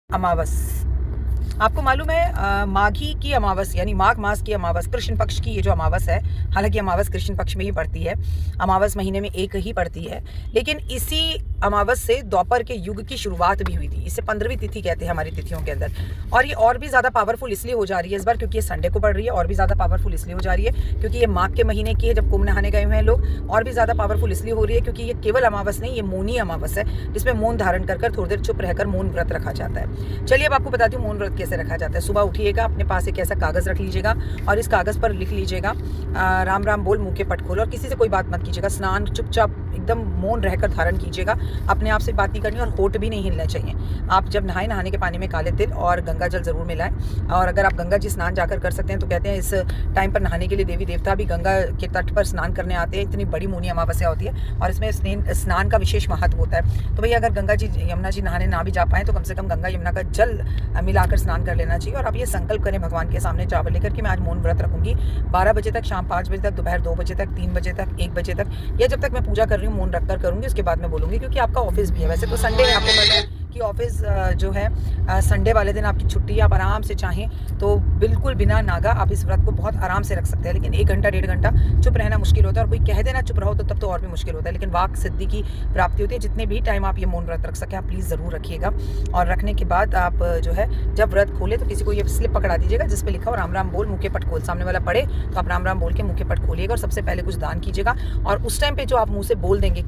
अमावस। आपको मालूम है माघी की अमावस यानी माघ मास की अमावस, कृष्ण पक्ष की ये जो अमावस है, हालांकि अमावस कृष्ण पक्ष में ही पड़ती है, अमावस महीने में एक ही पड़ती है, लेकिन इसी अमावस से द्वापर के युग की शुरुआत भी हुई थी। इसे 15वीं तिथि कहते हैं हमारी तिथियों के अंदर। और ये और भी ज़्यादा पावरफुल इसलिए हो जा रही है इस बार क्योंकि ये संडे को पड़ रही है। और भी ज़्यादा पावरफुल इसलिए हो जा रही है क्योंकि ये माघ के महीने की है, जब कुंभ नहाने गए हुए हैं लोग। और भी ज़्यादा पावरफुल इसलिए हो रही है क्योंकि ये केवल अमावस नहीं, ये मौनी अमावस है, जिसमें मौन धारण कर थोड़ी देर चुप रहकर मौन व्रत रखा जाता है। चलिए अब आपको बताती हूँ मौन व्रत कैसे रखा जाता है। सुबह उठिएगा, अपने पास एक ऐसा कागज़ रख लीजिएगा और इस कागज़ पर लिख लीजिएगा राम राम बोल मुँह के पट खोल, और किसी से कोई बात मत कीजिएगा। स्नान चुपचाप एकदम मौन रहकर धारण कीजिएगा, अपने आप से बात नहीं करनी और होठ भी नहीं हिलने चाहिए। आप जब नहाने के पानी में काले तिल और गंगा जल जरूर मिलाएं। और अगर आप गंगा जी स्नान जाकर कर सकते हैं तो कहते हैं इस टाइम पर नहाने के लिए देवी देवता भी गंगा के तट पर स्नान करने आते हैं। इतनी बड़ी मौनी अमावस्या होती है और इसमें स्नान का विशेष महत्व होता है। तो भैया अगर गंगा जी यमुना जी नहाने ना भी जा पाएँ तो कम से कम गंगा यमुना का जल मिलाकर स्नान कर लेना चाहिए। और आप ये संकल्प करें भगवान के सामने चावल लेकर कि मैं आज मौन व्रत रखूंगी 12 बजे तक, शाम 5 बजे तक, दोपहर 2 बजे तक, 3 बजे तक, 1 बजे तक, या जब तक मैं पूजा कर रही हूँ मौन रखकर करूंगी। उसके बाद मैं बोलूंगी क्योंकि आपका ऑफिस भी है। वैसे तो संडे है, आपको पता है कि ऑफिस जो है संडे वाले दिन आपकी छुट्टी है। आप आराम से चाहें तो बिल्कुल बिना नागा आप इस व्रत को बहुत आराम से रख सकते हैं। लेकिन 1 घंटा 1.5 घंटा चुप रहना मुश्किल होता है, और कोई कह देना चुप रहो तो तब तो और भी मुश्किल होता है। लेकिन वाक सिद्धि की प्राप्ति होती है। जितने भी टाइम आप ये मौन व्रत रख सकें आप प्लीज़ ज़रूर रखिएगा। और रखने के बाद आप जो है जब व्रत खोले तो किसी को ये स्लिप पकड़ा दीजिएगा जिस पे लिखा हो राम राम बोल मुँह के पट खोल। सामने वाला पढ़े तो आप राम राम बोल के मुँह के पट खोलिएगा और सबसे पहले कुछ दान कीजिएगा। और उस टाइम पे जो आप मुँह से बोल देंगे